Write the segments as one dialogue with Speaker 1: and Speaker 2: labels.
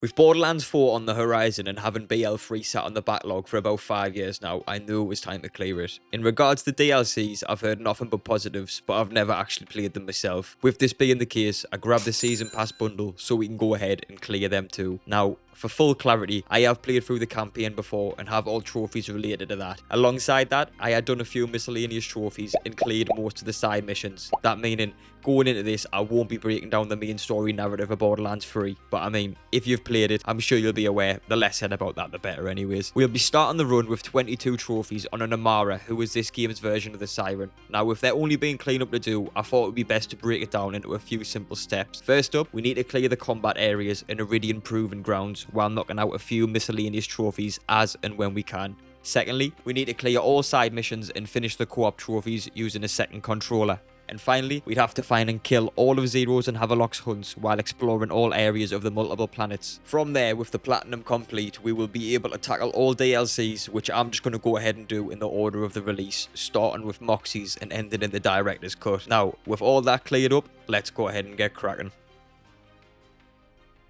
Speaker 1: With Borderlands 4 on the horizon and having BL3 sat on the backlog for about 5 years now, I knew it was time to clear it. In regards to DLCs, I've heard nothing but positives, but I've never actually played them myself. With this being the case, I grabbed the Season Pass bundle so we can go ahead and clear them too. Now, for full clarity, I have played through the campaign before and have all trophies related to that. Alongside that, I had done a few miscellaneous trophies and cleared most of the side missions. That meaning, going into this, I won't be breaking down the main story narrative of Borderlands 3, but I mean, if you've played it, I'm sure you'll be aware. The less said about that, the better anyways. We'll be starting the run with 22 trophies on an Amara, who is this game's version of the Siren. Now, with there only being cleanup to do, I thought it would be best to break it down into a few simple steps. First up, we need to clear the combat areas and Iridian Proving Grounds while knocking out a few miscellaneous trophies as and when we can. Secondly, we need to clear all side missions and finish the co-op trophies using a second controller. And finally, we'd have to find and kill all of Zero's and Havelock's hunts while exploring all areas of the multiple planets. From there, with the Platinum complete, we will be able to tackle all DLCs, which I'm just going to go ahead and do in the order of the release, starting with Moxxi's and ending in the director's cut. Now, with all that cleared up, let's go ahead and get cracking.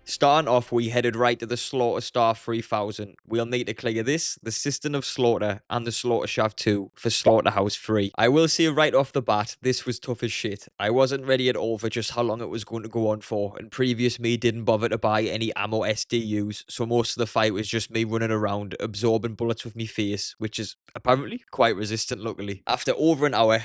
Speaker 1: Starting off, we headed right to the Slaughter Star 3000. We'll need to clear this, the Cistern of Slaughter, and the Slaughter Shaft 2 for Slaughterhouse 3. I will say right off the bat, this was tough as shit. I wasn't ready at all for just how long it was going to go on for, and previous me didn't bother to buy any ammo SDUs, so most of the fight was just me running around, absorbing bullets with me face, which is apparently quite resistant luckily. After over an hour,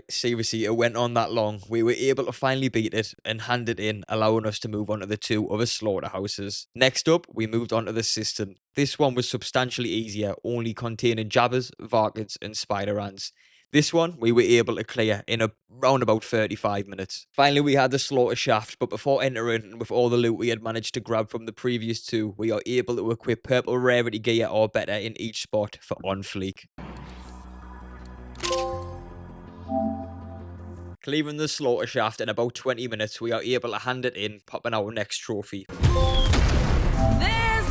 Speaker 1: seriously, it went on that long, we were able to finally beat it and hand it in, allowing us to move on to the two other slaughterhouses. Next up, we moved on to the Cistern. This one was substantially easier, only containing jabbers, varkids, and spider ants. This one we were able to clear in around about 35 minutes. Finally, we had the Slaughter Shaft, but before entering with all the loot we had managed to grab from the previous two, we are able to equip purple rarity gear or better in each spot for on fleek. Clearing the Slaughter Shaft in about 20 minutes, we are able to hand it in, popping our next trophy.
Speaker 2: There's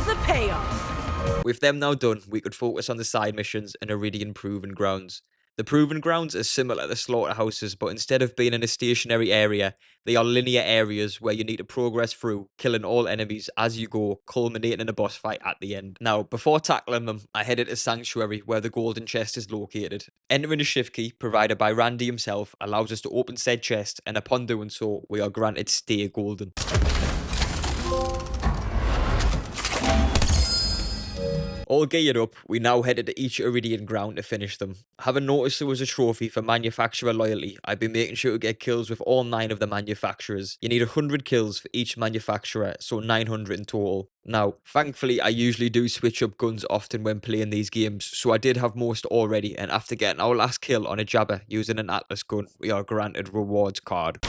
Speaker 2: the payoff!
Speaker 1: With them now done, we could focus on the side missions and Iridian Proving Grounds. The Proving Grounds are similar to the Slaughterhouses, but instead of being in a stationary area, they are linear areas where you need to progress through, killing all enemies as you go, culminating in a boss fight at the end. Now, before tackling them, I headed to Sanctuary, where the golden chest is located. Entering a shift key, provided by Randy himself, allows us to open said chest, and upon doing so, we are granted Stay Golden. All geared up, we now headed to each Iridian ground to finish them. Having noticed there was a trophy for manufacturer loyalty, I've been making sure to get kills with all 9 of the manufacturers. You need 100 kills for each manufacturer, so 900 in total. Now, thankfully, I usually do switch up guns often when playing these games, so I did have most already, and after getting our last kill on a jabber using an Atlas gun, we are granted rewards card.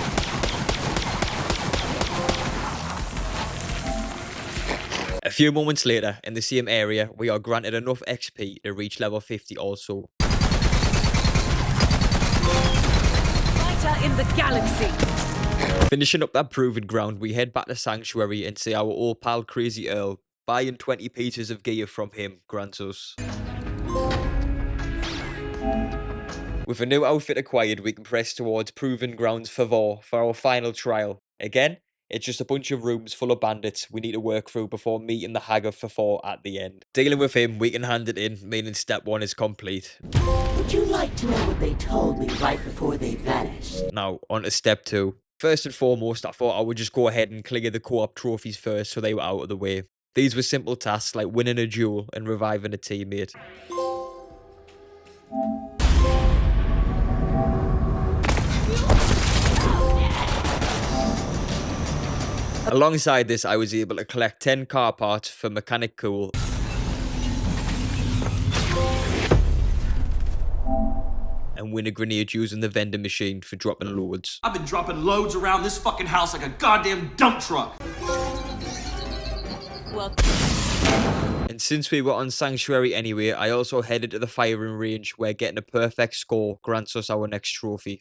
Speaker 1: A few moments later, in the same area, we are granted enough XP to reach level 50 also.
Speaker 2: Fighter in the galaxy!
Speaker 1: Finishing up that proving ground, we head back to Sanctuary and see our old pal Crazy Earl. Buying 20 pieces of gear from him grants us. With a new outfit acquired, we can press towards Proving Grounds for our final trial. Again, it's just a bunch of rooms full of bandits we need to work through before meeting the Hag of Fafor at the end. Dealing with him, we can hand it in, meaning step 1 is complete.
Speaker 3: Would you like to know what they told me right before they vanished?
Speaker 1: Now, on to step 2. First and foremost, I thought I would just go ahead and clear the co-op trophies first so they were out of the way. These were simple tasks like winning a duel and reviving a teammate. Alongside this, I was able to collect 10 car parts for Mechanic Cool. And win a grenade using the vending machine for dropping loads.
Speaker 4: I've been dropping loads around this fucking house like a goddamn dump truck.
Speaker 2: Well,
Speaker 1: And since we were on Sanctuary anyway, I also headed to the firing range where getting a perfect score grants us our next trophy.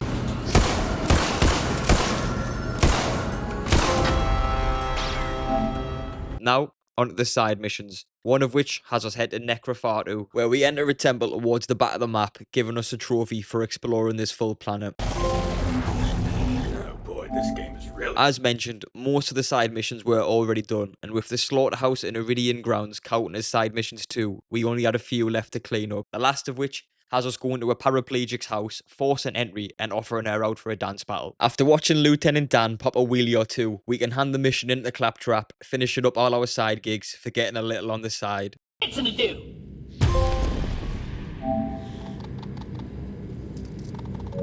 Speaker 1: Now, onto the side missions, one of which has us head to Necrofatu, where we enter a temple towards the back of the map, giving us a trophy for exploring this full planet.
Speaker 5: Oh boy, this game is really
Speaker 1: As mentioned, most of the side missions were already done, and with the slaughterhouse and Iridian grounds counting as side missions too, we only had a few left to clean up, the last of which has us going to a paraplegic's house, force an entry, and offering her out for a dance battle. After watching Lieutenant Dan pop a wheelie or two, we can hand the mission into the claptrap, finishing up all our side gigs, forgetting a little on the side.
Speaker 5: It's to do.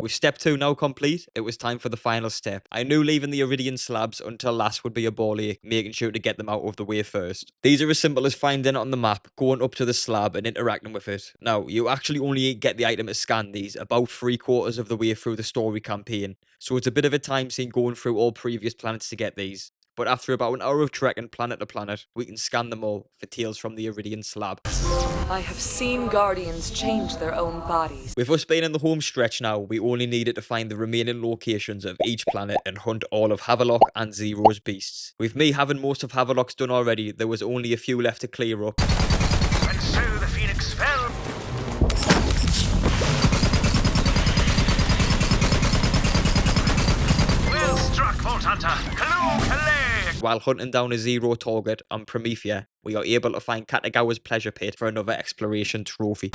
Speaker 1: With step 2 now complete, it was time for the final step. I knew leaving the Iridian slabs until last would be a ball ache, making sure to get them out of the way first. These are as simple as finding it on the map, going up to the slab and interacting with it. Now, you actually only get the item to scan these about 3/4 of the way through the story campaign, so it's a bit of a time sink going through all previous planets to get these. But after about an hour of trekking planet to planet, we can scan them all for tales from the Iridian slab.
Speaker 2: I have seen Guardians change their own bodies.
Speaker 1: With us being in the home stretch now, we only needed to find the remaining locations of each planet and hunt all of Havelock and Zero's beasts. With me having most of Havelock's done already, there was only a few left to clear up.
Speaker 6: And so the Phoenix fell. Well struck, Vault Hunter. Hello.
Speaker 1: While hunting down a Zero target on Promethea, we are able to find Katagawa's pleasure pit for another exploration trophy.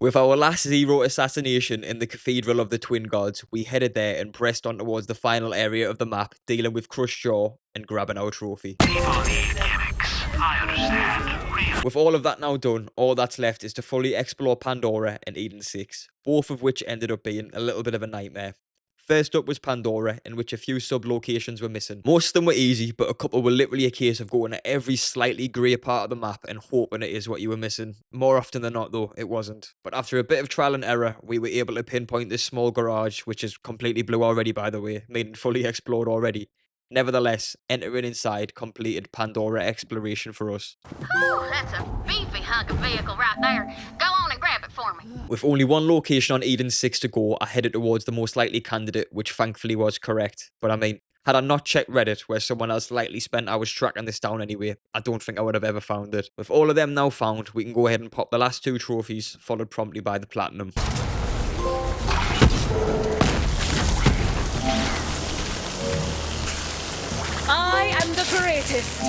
Speaker 1: With our last Zero assassination in the Cathedral of the Twin Gods, we headed there and pressed on towards the final area of the map, dealing with Crushed Jaw and grabbing our trophy.
Speaker 6: People need gimmicks. I understand. Real.
Speaker 1: With all of that now done, all that's left is to fully explore Pandora and Eden 6, both of which ended up being a little bit of a nightmare. First up was Pandora, in which a few sub-locations were missing. Most of them were easy, but a couple were literally a case of going to every slightly grey part of the map and hoping it is what you were missing. More often than not though, it wasn't. But after a bit of trial and error, we were able to pinpoint this small garage, which is completely blue already by the way, meaning fully explored already. Nevertheless, entering inside completed Pandora exploration for us.
Speaker 7: Whew, that's a beefy hunk of vehicle right there. Go on and grab it for me.
Speaker 1: With only one location on Eden 6 to go, I headed towards the most likely candidate, which thankfully was correct. But I mean, had I not checked Reddit, where someone else likely spent hours tracking this down anyway, I don't think I would have ever found it. With all of them now found, we can go ahead and pop the last 2 trophies, followed promptly by the platinum.
Speaker 2: I am the greatest.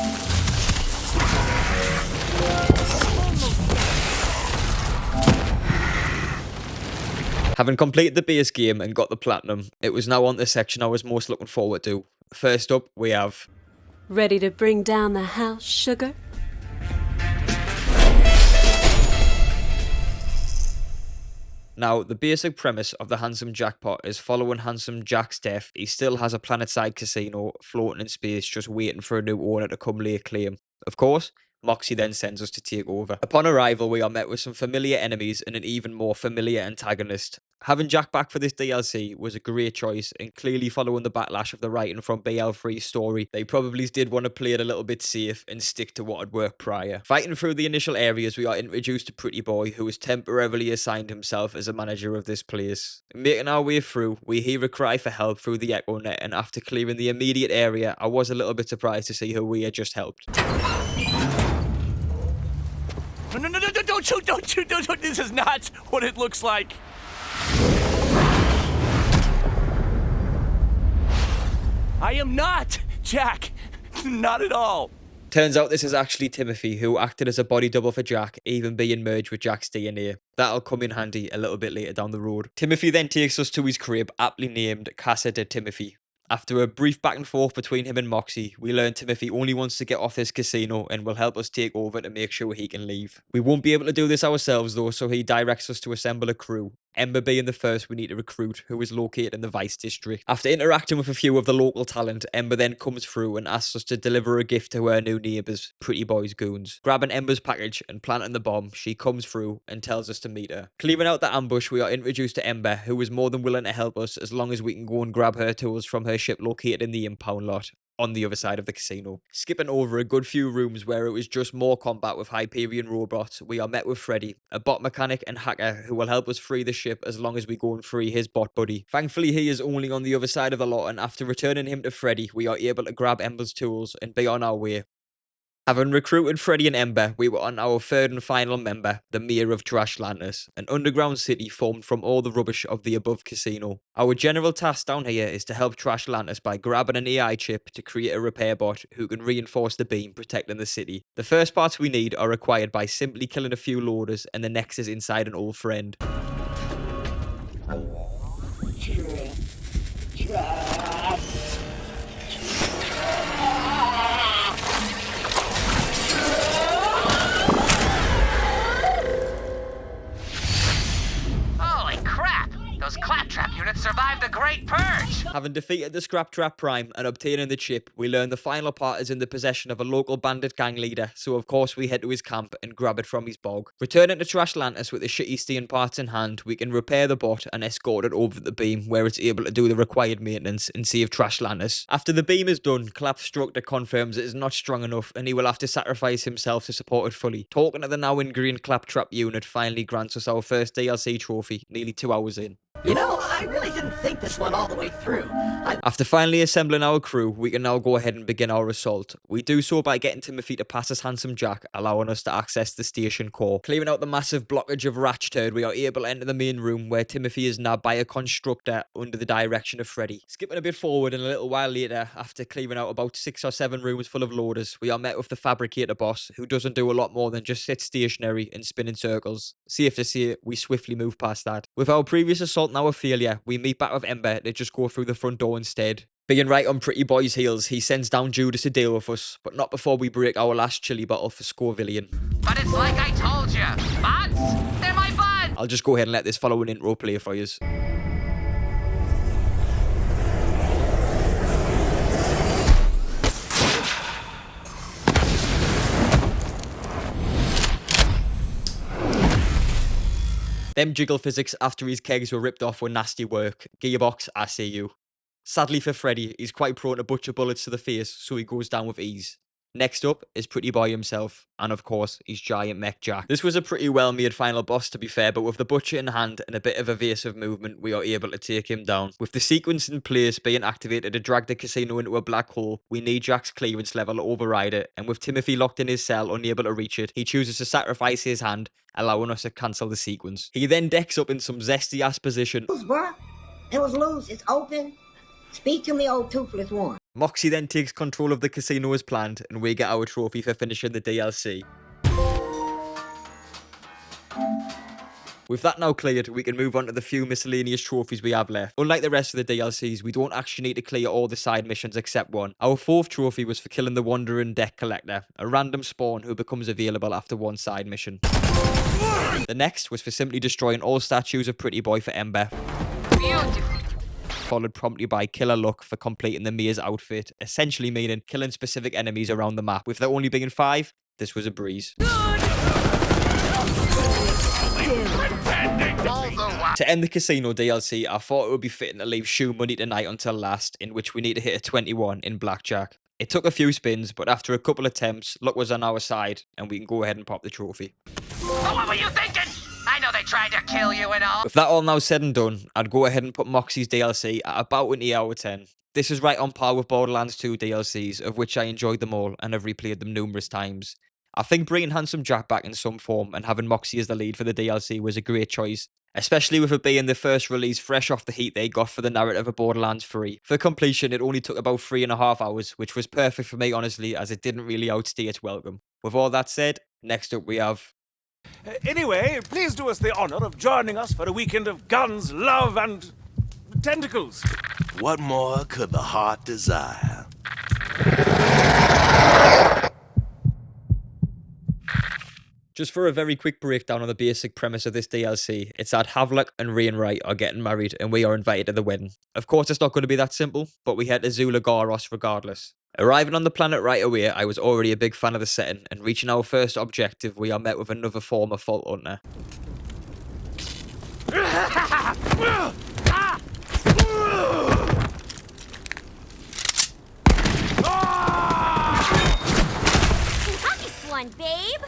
Speaker 1: Having completed the base game and got the platinum, it was now on the section I was most looking forward to. First up, we have...
Speaker 8: Ready to bring down the house, sugar?
Speaker 1: Now, the basic premise of the Handsome Jackpot is following Handsome Jack's death, he still has a planet-side casino floating in space just waiting for a new owner to come lay claim. Of course, Moxxi then sends us to take over. Upon arrival, we are met with some familiar enemies and an even more familiar antagonist. Having Jack back for this DLC was a great choice, and clearly following the backlash of the writing from BL3's story, they probably did want to play it a little bit safe and stick to what had worked prior. Fighting through the initial areas, we are introduced to Pretty Boy, who has temporarily assigned himself as a manager of this place. Making our way through, we hear a cry for help through the echo net, and after clearing the immediate area, I was a little bit surprised to see who we had just helped.
Speaker 5: No, don't shoot, don't. This is not what it looks like. I am not Jack. Not at all.
Speaker 1: Turns out this is actually Timothy, who acted as a body double for Jack, even being merged with Jack's DNA. That'll come in handy a little bit later down the road. Timothy then takes us to his crib, aptly named Casa de Timothy. After a brief back and forth between him and Moxxi, we learn Timothy only wants to get off this casino and will help us take over to make sure he can leave. We won't be able to do this ourselves though, so he directs us to assemble a crew. Ember being the first we need to recruit, who is located in the Vice District. After interacting with a few of the local talent, Ember then comes through and asks us to deliver a gift to her new neighbours, Pretty Boy's goons. Grabbing Ember's package and planting the bomb, she comes through and tells us to meet her. Clearing out the ambush, we are introduced to Ember, who is more than willing to help us as long as we can go and grab her tools from her ship located in the impound lot on the other side of the casino. Skipping over a good few rooms where it was just more combat with Hyperion robots, we are met with Freddy, a bot mechanic and hacker who will help us free the ship as long as we go and free his bot buddy. Thankfully, he is only on the other side of the lot, and after returning him to Freddy, we are able to grab Ember's tools and be on our way. Having recruited Freddy and Ember, we were on our third and final member, the Mayor of Trashlantis, an underground city formed from all the rubbish of the above casino. Our general task down here is to help Trashlantis by grabbing an AI chip to create a repair bot who can reinforce the beam protecting the city. The first parts we need are acquired by simply killing a few loaders, and the next is inside an old friend.
Speaker 5: Holy crap! Those claptrap units survived the Great Purge!
Speaker 1: Having defeated the Scrap Trap Prime and obtaining the chip, we learn the final part is in the possession of a local bandit gang leader, so of course we head to his camp and grab it from his bog. Returning to Trashlantis with the shitty steam parts in hand, we can repair the bot and escort it over the beam where it's able to do the required maintenance and save Trashlantis. After the beam is done, Clapstructor confirms it is not strong enough and he will have to sacrifice himself to support it fully. Talking to the now in green Claptrap unit finally grants us our first DLC trophy, nearly 2 hours in.
Speaker 3: You know, I really didn't think this one all the way through.
Speaker 1: After finally assembling our crew, we can now go ahead and begin our assault. We do so by getting Timothy to pass us Handsome Jack, allowing us to access the station core. Clearing out the massive blockage of Ratchturd, we are able to enter the main room where Timothy is nabbed by a constructor under the direction of Freddy. Skipping a bit forward and a little while later, after clearing out about 6 or 7 rooms full of loaders, we are met with the Fabricator boss, who doesn't do a lot more than just sit stationary and spin in circles. Safe to say, we swiftly move past that. With our previous assault now a failure, we meet back with Ember to just go through the front door instead. Being right on Pretty Boy's heels, he sends down Judas to deal with us, but not before we break our last chili bottle for Scovillian.
Speaker 5: But it's like I told you, buds! They're my buds!
Speaker 1: I'll just go ahead and let this following intro play for you. Them jiggle physics after his kegs were ripped off were nasty work. Gearbox, I see you. Sadly for Freddy, he's quite prone to butcher bullets to the face, so he goes down with ease. Next up is Pretty Boy himself, and of course, his giant mech Jack. This was a pretty well made final boss to be fair, but with the butcher in hand and a bit of evasive movement, we are able to take him down. With the sequence in place being activated to drag the casino into a black hole, we need Jack's clearance level to override it, and with Timothy locked in his cell unable to reach it, he chooses to sacrifice his hand, allowing us to cancel the sequence. He then decks up in some zesty ass position.
Speaker 9: Bruh, it was loose, it's open. Speak to me, old toothless one.
Speaker 1: Moxxi then takes control of the casino as planned, and we get our trophy for finishing the DLC. With that now cleared, we can move on to the few miscellaneous trophies we have left. Unlike the rest of the DLCs, we don't actually need to clear all the side missions except one. Our 4th trophy was for killing the Wandering Deck Collector, a random spawn who becomes available after one side mission. The next was for simply destroying all statues of Pretty Boy for Ember.
Speaker 7: Beautiful.
Speaker 1: Followed promptly by Killer Luck for completing the Mayor's outfit, essentially meaning killing specific enemies around the map. With there only being 5, this was a breeze. To end the casino DLC, I thought it would be fitting to leave shoe money tonight until last, in which we need to hit a 21 in blackjack. It took a few spins, but after a couple attempts, luck was on our side, and we can go ahead and pop the trophy.
Speaker 5: Oh, what were you thinking? I know they tried to kill you and all.
Speaker 1: With that all now said and done, I'd go ahead and put Moxxi's DLC at about an 8 out of 10. This is right on par with Borderlands 2 DLCs, of which I enjoyed them all and have replayed them numerous times. I think bringing Handsome Jack back in some form and having Moxxi as the lead for the DLC was a great choice, especially with it being the first release fresh off the heat they got for the narrative of Borderlands 3. For completion, it only took about 3.5 hours, which was perfect for me honestly, as it didn't really outstay its welcome. With all that said, next up we have...
Speaker 10: Anyway, please do us the honor of joining us for a weekend of guns, love, and tentacles.
Speaker 11: What more could the heart desire?
Speaker 1: Just for a very quick breakdown on the basic premise of this DLC, it's that Havelock and Ray and Wright are getting married and we are invited to the wedding. Of course it's not going to be that simple, but we head to Zula Garos regardless. Arriving on the planet right away, I was already a big fan of the setting, and reaching our first objective, we are met with another former Fault Hunter.
Speaker 7: Nice one, babe.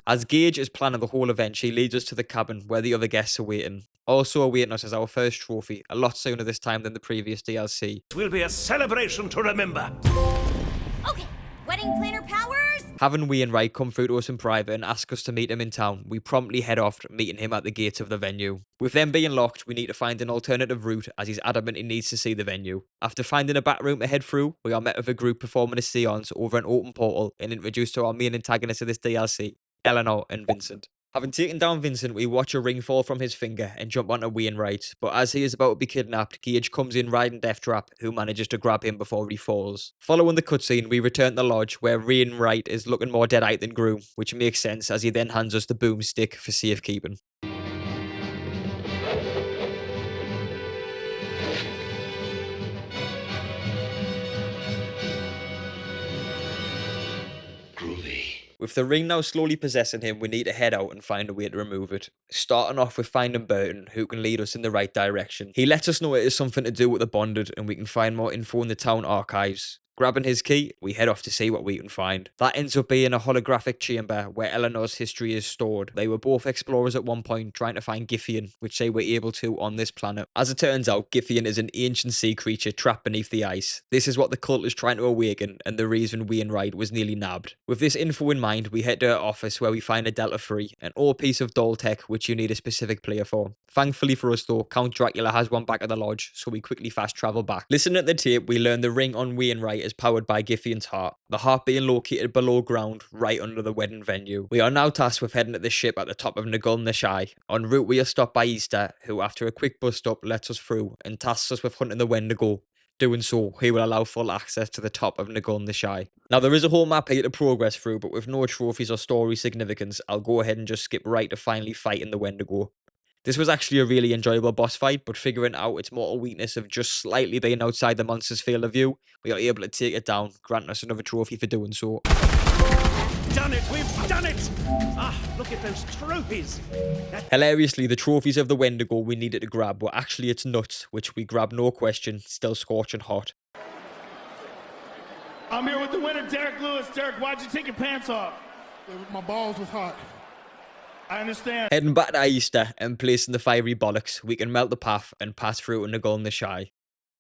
Speaker 1: As Gage is planning the whole event, she leads us to the cabin where the other guests are waiting. Also awaiting us is our first trophy, a lot sooner this time than the previous DLC.
Speaker 10: It will be a celebration to remember.
Speaker 7: Okay, Wedding planner powers?
Speaker 1: Having Wainwright come through to us in private and ask us to meet him in town, we promptly head off, meeting him at the gates of the venue. With them being locked, we need to find an alternative route as he's adamant he needs to see the venue. After finding a back room to head through, we are met with a group performing a seance over an open portal and introduced to our main antagonists of this DLC, Eleanor and Vincent. Having taken down Vincent, we watch a ring fall from his finger and jump onto Wainwright, but as he is about to be kidnapped, Gage comes in riding Deathtrap, who manages to grab him before he falls. Following the cutscene, we return to the lodge, where Wainwright is looking more dead-eyed than Groom, which makes sense as he then hands us the boomstick for safekeeping. With the ring now slowly possessing him, we need to head out and find a way to remove it. Starting off with finding Burton, who can lead us in the right direction. He lets us know it is something to do with the Bonded, and we can find more info in the town archives. Grabbing his key, we head off to see what we can find. That ends up being a holographic chamber where Eleanor's history is stored. They were both explorers at one point trying to find Giffian, which they were able to on this planet. As it turns out, Giffian is an ancient sea creature trapped beneath the ice. This is what the cult is trying to awaken, and the reason Wainwright was nearly nabbed. With this info in mind, we head to her office where we find a Delta 3, an old piece of doll tech which you need a specific player for. Thankfully for us though, Count Dracula has one back at the lodge, so we quickly fast travel back. Listening at the tape, we learn the ring on Wainwright is powered by Giffian's heart, the heart being located below ground, right under the wedding venue. We are now tasked with heading to the ship at the top of Nagul-Nashai. En route, we are stopped by Easter, who after a quick bust up lets us through and tasks us with hunting the Wendigo. Doing so, he will allow full access to the top of Nagul-Nashai. Now there is a whole map here to progress through, but with no trophies or story significance, I'll go ahead and just skip right to finally fighting the Wendigo. This was actually a really enjoyable boss fight, but figuring out its mortal weakness of just slightly being outside the monster's field of view, we are able to take it down, granting us another trophy for doing so.
Speaker 10: Done it! We've done it! Ah, look at those trophies!
Speaker 1: Hilariously, the trophies of the Wendigo we needed to grab were actually its nuts, which we grabbed no question, still scorching hot.
Speaker 12: I'm here with the winner, Derek Lewis. Derek, why'd you take your pants off? My balls was hot. I understand.
Speaker 1: Heading back to Easter and placing the fiery bollocks, we can melt the path and pass through to Nagul-Nashai.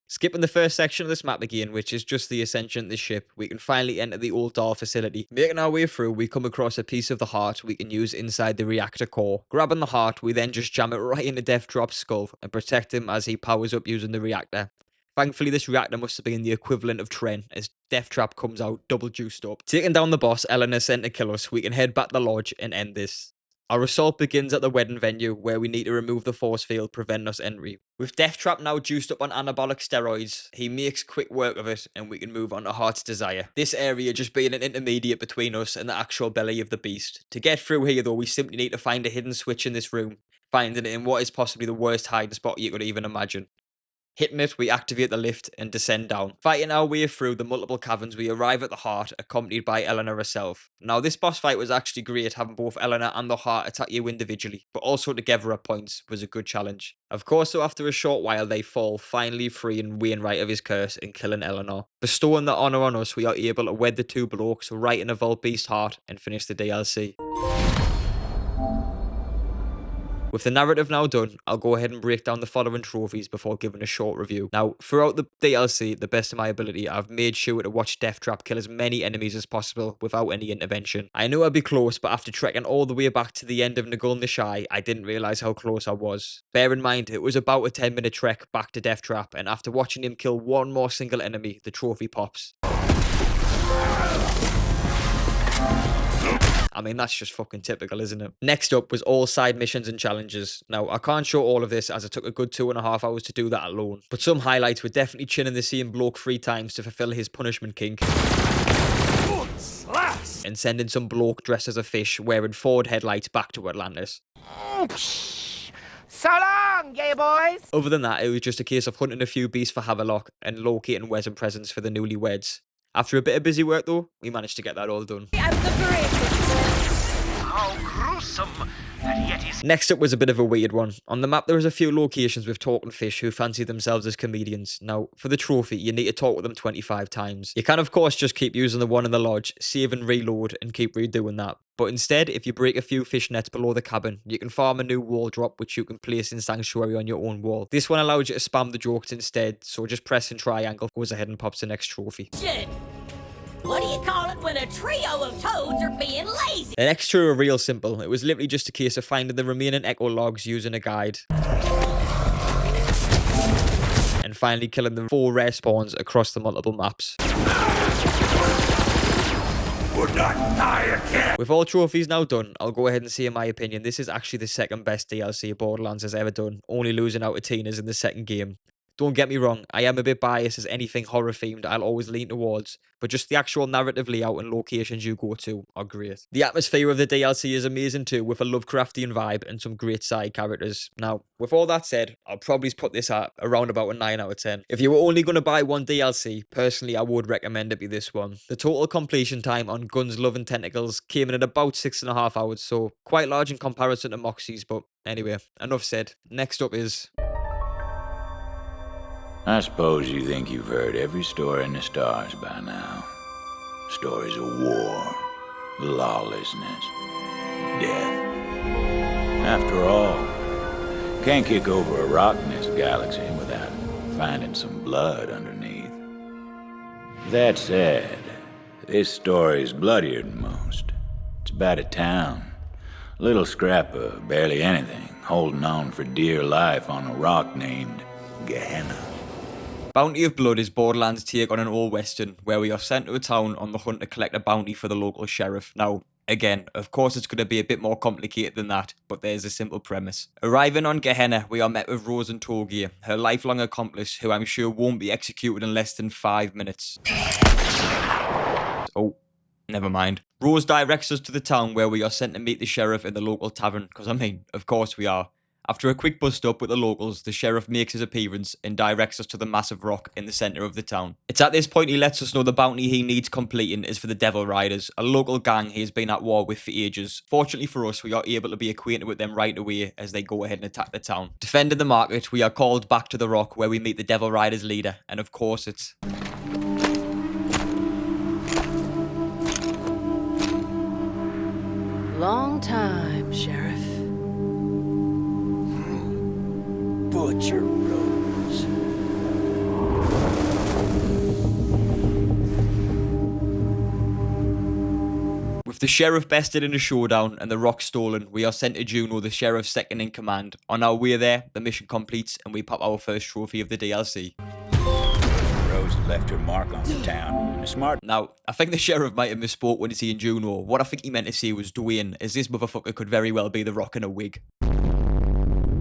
Speaker 1: Skipping the first section of this map again, which is just the ascension of the ship, we can finally enter the old doll facility. Making our way through, we come across a piece of the heart we can use inside the reactor core. Grabbing the heart, we then just jam it right into Deathtrap's skull and protect him as he powers up using the reactor. Thankfully, this reactor must have been the equivalent of Tren, as Deathtrap comes out double juiced up. Taking down the boss Eleanor sent to kill us, we can head back to the lodge and end this. Our assault begins at the wedding venue, where we need to remove the force field preventing us entry. With Deathtrap now juiced up on anabolic steroids, he makes quick work of it and we can move on to Heart's Desire. This area just being an intermediate between us and the actual belly of the beast. To get through here though, we simply need to find a hidden switch in this room, finding it in what is possibly the worst hiding spot you could even imagine. Hitting it, we activate the lift and descend down. Fighting our way through the multiple caverns, we arrive at the heart, accompanied by Eleanor herself. Now, this boss fight was actually great, having both Eleanor and the heart attack you individually, but also together at points was a good challenge. Of course, so after a short while, they fall, finally freeing Wainwright of his curse and killing Eleanor. Bestowing the honour on us, we are able to wed the two blokes right in a Vault Beast heart and finish the DLC. With the narrative now done, I'll go ahead and break down the following trophies before giving a short review. Now, throughout the DLC, the best of my ability, I've made sure to watch Deathtrap kill as many enemies as possible without any intervention. I knew I'd be close, but after trekking all the way back to the end of Nagul-Nashai, I didn't realise how close I was. Bear in mind, it was about a 10-minute trek back to Deathtrap, and after watching him kill one more single enemy, the trophy pops. I mean, that's just fucking typical, isn't it? Next up was all side missions and challenges. Now, I can't show all of this as it took a good 2.5 hours to do that alone. But some highlights were definitely chinning the same bloke 3 times to fulfill his punishment kink. And sending some bloke dressed as a fish wearing Ford headlights back to Atlantis.
Speaker 5: So long, gay boys!
Speaker 1: Other than that, it was just a case of hunting a few beasts for Havelock and locating wedding presents for the newlyweds. After a bit of busy work though, we managed to get that all done.
Speaker 5: How gruesome! That Yeti's...
Speaker 1: Next up was a bit of a weird one. On the map there was a few locations with talking fish who fancy themselves as comedians. Now, for the trophy, you need to talk with them 25 times. You can of course just keep using the one in the lodge, save and reload, and keep redoing that. But instead, if you break a few fish nets below the cabin, you can farm a new wall drop which you can place in Sanctuary on your own wall. This one allows you to spam the jokes instead, so just pressing triangle goes ahead and pops the next trophy.
Speaker 9: Shit!
Speaker 3: What do you call it when a trio of toads are being lazy?
Speaker 1: The next two were real simple. It was literally just a case of finding the remaining echo logs using a guide. And finally killing the 4 rare spawns across the multiple maps.
Speaker 11: Would not die again.
Speaker 1: With all trophies now done, I'll go ahead and say in my opinion, this is actually the second best DLC Borderlands has ever done, only losing out to Tina's in the second game. Don't get me wrong, I am a bit biased as anything horror themed I'll always lean towards, but just the actual narrative layout and locations you go to are great. The atmosphere of the DLC is amazing too, with a Lovecraftian vibe and some great side characters. Now, with all that said, I'll probably put this at around about a 9 out of 10. If you were only going to buy one DLC, personally I would recommend it be this one. The total completion time on Guns, Love and Tentacles came in at about 6.5 hours, so quite large in comparison to Moxxi's, but anyway, enough said. Next up is...
Speaker 13: I suppose you think you've heard every story in the stars by now. Stories of war, lawlessness, death. After all, can't kick over a rock in this galaxy without finding some blood underneath. That said, this story's bloodier than most. It's about a town, a little scrap of barely anything, holding on for dear life on a rock named Gehenna.
Speaker 1: Bounty of Blood is Borderlands' take on an old western, where we are sent to a town on the hunt to collect a bounty for the local sheriff. Now, again, of course it's going to be a bit more complicated than that, but there's a simple premise. Arriving on Gehenna, we are met with Rose and Togia, her lifelong accomplice, who I'm sure won't be executed in less than 5 minutes. Oh, never mind. Rose directs us to the town where we are sent to meet the sheriff in the local tavern, because I mean, of course we are. After a quick bust-up with the locals, the sheriff makes his appearance and directs us to the massive rock in the centre of the town. It's at this point he lets us know the bounty he needs completing is for the Devil Riders, a local gang he has been at war with for ages. Fortunately for us, we are able to be acquainted with them right away as they go ahead and attack the town. Defending the market, we are called back to the rock where we meet the Devil Riders leader, and of course it's...
Speaker 2: Long time, Sheriff.
Speaker 13: Butcher Rose.
Speaker 1: With the sheriff bested in a showdown and the rock stolen, we are sent to Juno, the sheriff's second in command. On our way there, the mission completes and we pop our first trophy of the DLC.
Speaker 13: Rose left her mark on the town. And a smart...
Speaker 1: Now, I think the sheriff might have misspoke when he's saying Juno. What I think he meant to say was Dwayne, as this motherfucker could very well be the Rock in a wig.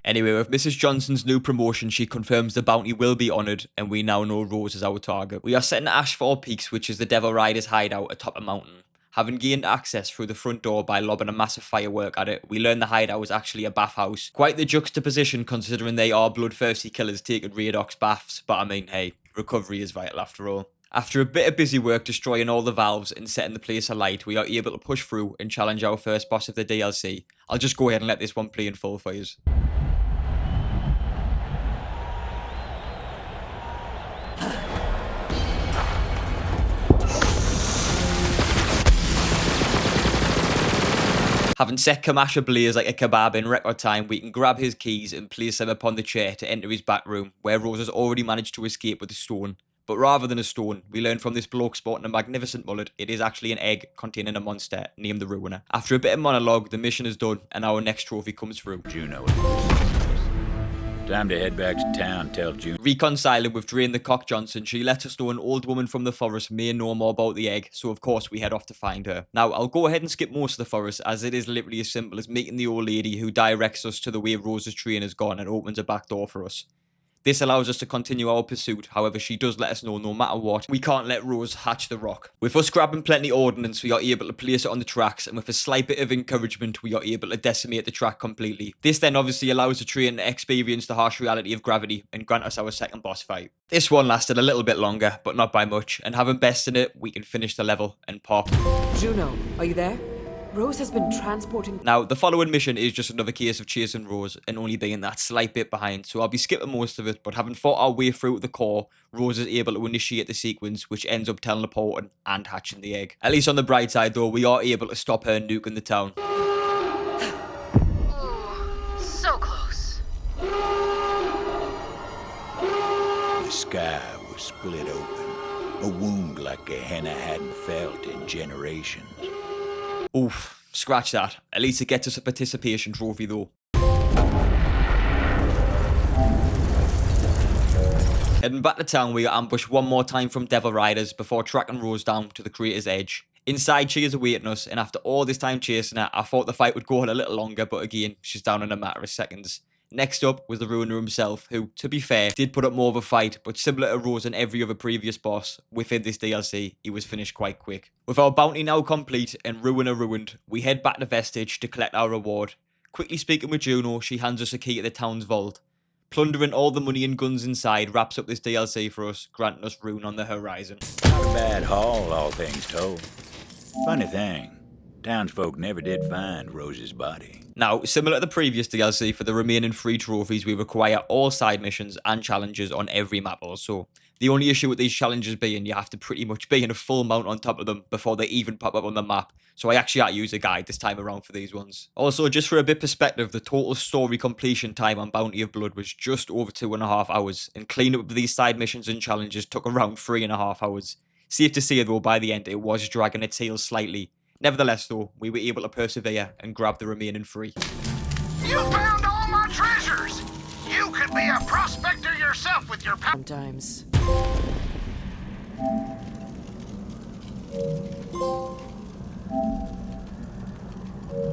Speaker 1: Anyway, with Mrs. Johnson's new promotion, she confirms the bounty will be honoured, and we now know Rose is our target. We are sent to Ashfall Peaks, which is the Devil Riders' hideout atop a mountain. Having gained access through the front door by lobbing a massive firework at it, we learn the hideout is actually a bathhouse. Quite the juxtaposition considering they are bloodthirsty killers taking Radox baths, but I mean, hey, recovery is vital after all. After a bit of busy work destroying all the valves and setting the place alight, we are able to push through and challenge our first boss of the DLC. I'll just go ahead and let this one play in full for you. Having set Kamash ablaze like a kebab in record time, we can grab his keys and place them upon the chair to enter his back room, where Rose has already managed to escape with a stone. But rather than a stone, we learn from this bloke sporting a magnificent mullet, it is actually an egg containing a monster named the Ruiner. After a bit of monologue, the mission is done, and our next trophy comes through.
Speaker 13: Juno. Time to head back to town, tell Juno.
Speaker 1: Reconciling with Drain the Cock Johnson, she lets us know an old woman from the forest may know more about the egg, so of course we head off to find her. Now, I'll go ahead and skip most of the forest, as it is literally as simple as meeting the old lady who directs us to the way Rose's train has gone and opens a back door for us. This allows us to continue our pursuit, however she does let us know no matter what, we can't let Rose hatch the rock. With us grabbing plenty of ordnance, we are able to place it on the tracks, and with a slight bit of encouragement, we are able to decimate the track completely. This then obviously allows the train to experience the harsh reality of gravity and grant us our second boss fight. This one lasted a little bit longer, but not by much, and having bested it, we can finish the level and pop.
Speaker 2: Juno, are you there? Rose has been transporting...
Speaker 1: Now, the following mission is just another case of chasing Rose and only being that slight bit behind, so I'll be skipping most of it, but having fought our way through the core, Rose is able to initiate the sequence, which ends up teleporting and hatching the egg. At least on the bright side though, we are able to stop her nuking the town.
Speaker 7: Ooh, so close.
Speaker 13: The sky was split open. A wound like Gehenna hadn't felt in generations.
Speaker 1: Oof, scratch that. At least it gets us a participation trophy though. Heading back to town, we got ambushed one more time from Devil Riders before tracking Rose down to the Crater's Edge. Inside, she is awaiting us, and after all this time chasing her, I thought the fight would go on a little longer, but again, she's down in a matter of seconds. Next up was the Ruiner himself, who, to be fair, did put up more of a fight, but similar to Rose and every other previous boss within this DLC, he was finished quite quick. With our bounty now complete and Ruiner ruined, we head back to Vestige to collect our reward. Quickly speaking with Juno, she hands us a key to the town's vault. Plundering all the money and guns inside wraps up this DLC for us, granting us Rune on the horizon.
Speaker 13: Not a bad haul, all things told. Funny thing, townsfolk never did find Rose's body.
Speaker 1: Now, similar to the previous DLC, for the remaining 3 trophies, we require all side missions and challenges on every map also. The only issue with these challenges being you have to pretty much be in a full mount on top of them before they even pop up on the map, so I actually had to use a guide this time around for these ones. Also, just for a bit of perspective, the total story completion time on Bounty of Blood was just over 2.5 hours, and cleaning up these side missions and challenges took around 3.5 hours. Safe to say though, by the end it was dragging its heels slightly. Nevertheless though, we were able to persevere and grab the remaining 3.
Speaker 6: You found all my treasures! You could be a prospector yourself with your
Speaker 2: Sometimes.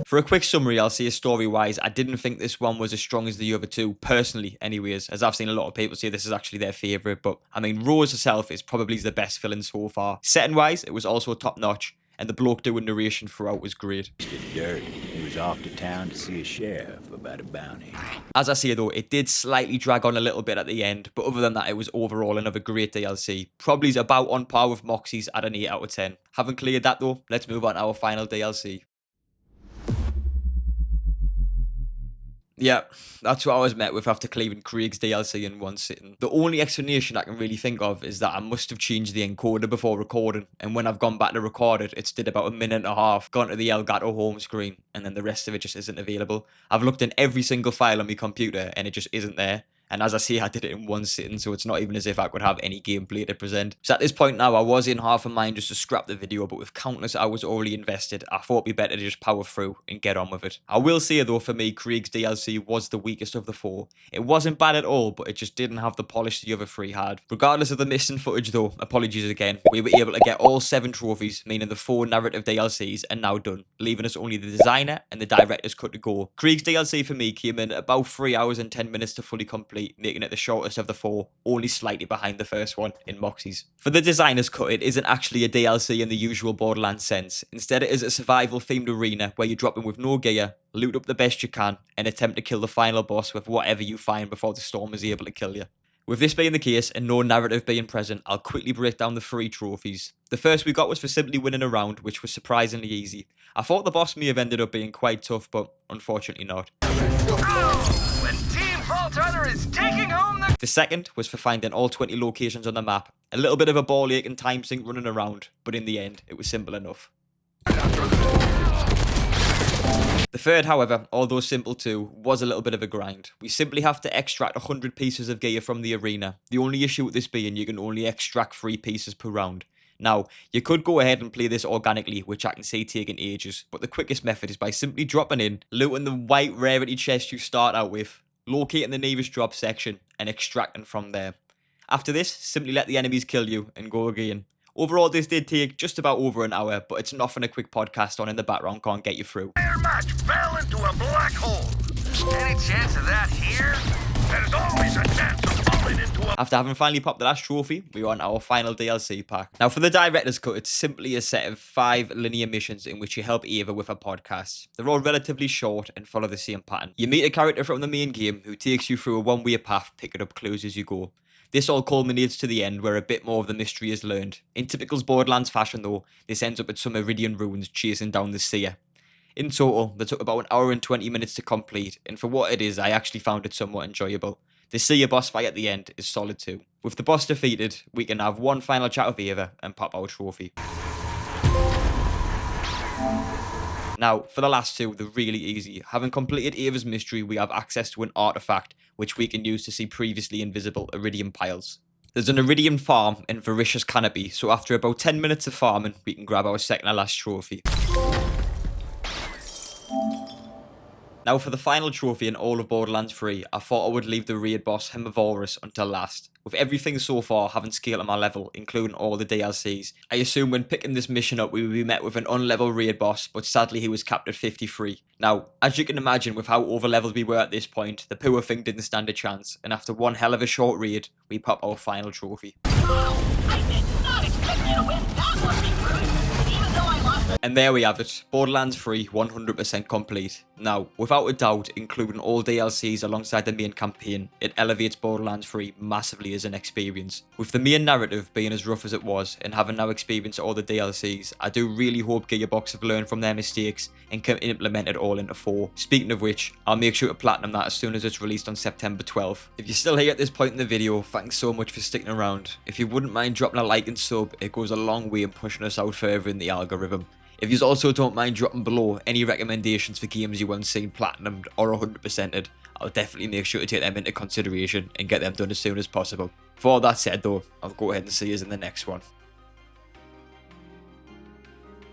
Speaker 1: For a quick summary, I'll say story-wise, I didn't think this one was as strong as the other 2, personally anyways, as I've seen a lot of people say this is actually their favourite, but I mean, Rose herself is probably the best villain so far. Setting-wise, it was also top-notch, and the bloke doing narration throughout was great.
Speaker 13: Dirty. He was off to town to see a sheriff about a bounty.
Speaker 1: As I say though, it did slightly drag on a little bit at the end, but other than that, it was overall another great DLC. Probably is about on par with Moxxi's at an 8 out of 10. Having cleared that though, let's move on to our final DLC. Yeah, that's what I was met with after clearing Krieg's DLC in one sitting. The only explanation I can really think of is that I must have changed the encoder before recording, and when I've gone back to record it, it's did about 1.5 minutes, gone to the Elgato home screen, and then the rest of it just isn't available. I've looked in every single file on my computer, and it just isn't there. And as I say, I did it in one sitting, so it's not even as if I could have any gameplay to present. So at this point now, I was in half a mind just to scrap the video, but with countless hours already invested, I thought it'd be better to just power through and get on with it. I will say though, for me, Krieg's DLC was the weakest of the 4. It wasn't bad at all, but it just didn't have the polish the other 3 had. Regardless of the missing footage though, apologies again, we were able to get all 7 trophies, meaning the 4 narrative DLCs are now done, leaving us only the designer and the director's cut to go. Krieg's DLC for me came in at about 3 hours and 10 minutes to fully complete, making it the shortest of the 4, only slightly behind the first one in Moxxi's. For the designer's cut, it isn't actually a DLC in the usual Borderlands sense. Instead, it is a survival themed arena where you drop in with no gear, loot up the best you can, and attempt to kill the final boss with whatever you find before the storm is able to kill you. With this being the case and no narrative being present, I'll quickly break down the 3 trophies. The first we got was for simply winning a round, which was surprisingly easy. I thought the boss may have ended up being quite tough, but unfortunately not.
Speaker 6: When Team Fault Runner is taking home
Speaker 1: The second was for finding all 20 locations on the map. A little bit of a ball ache and time sink running around, but in the end, it was simple enough. The third, however, although simple too, was a little bit of a grind. We simply have to extract 100 pieces of gear from the arena. The only issue with this being you can only extract 3 pieces per round. Now, you could go ahead and play this organically, which I can see taking ages, but the quickest method is by simply dropping in, looting the white rarity chest you start out with, locating the nearest drop section, and extracting from there. After this, simply let the enemies kill you and go again. Overall, this did take just about over an hour, but it's nothing a quick podcast on in the background can't get you through.
Speaker 6: Their match fell into a black hole. Any chance of that here? There's always a chance of falling into a...
Speaker 1: After having finally popped the last trophy, we are on our final DLC pack. Now for the director's cut, it's simply a set of 5 linear missions in which you help Ava with her podcast. They're all relatively short and follow the same pattern. You meet a character from the main game who takes you through a one-way path, picking up clues as you go. This all culminates to the end where a bit more of the mystery is learned. In typical Borderlands fashion though, this ends up at some Iridian ruins chasing down the seer. In total, they took about 1 hour and 20 minutes to complete, and for what it is, I actually found it somewhat enjoyable. The seer boss fight at the end is solid too. With the boss defeated, we can have one final chat with Ava and pop our trophy. Now, for the last 2, they're really easy. Having completed Ava's mystery, we have access to an artifact, which we can use to see previously invisible Iridium piles. There's an Iridium farm and Voracious Canopy, so after about 10 minutes of farming, we can grab our second to last trophy. Now for the final trophy in all of Borderlands 3, I thought I would leave the raid boss Hemovorus until last. With everything so far having scaled at my level, including all the DLCs, I assume when picking this mission up we would be met with an unlevel raid boss, but sadly he was capped at 53. Now, as you can imagine with how overleveled we were at this point, the poor thing didn't stand a chance, and after one hell of a short raid, we pop our final trophy. And there we have it, Borderlands 3 100% complete. Now, without a doubt, including all DLCs alongside the main campaign, it elevates Borderlands 3 massively as an experience. With the main narrative being as rough as it was, and having now experienced all the DLCs, I do really hope Gearbox have learned from their mistakes and can implement it all into 4. Speaking of which, I'll make sure to platinum that as soon as it's released on September 12th. If you're still here at this point in the video, thanks so much for sticking around. If you wouldn't mind dropping a like and sub, it goes a long way in pushing us out further in the algorithm. If you also don't mind dropping below any recommendations for games you want seen platinumed or 100%ed, I'll definitely make sure to take them into consideration and get them done as soon as possible. For all that said though, I'll go ahead and see you in the next one.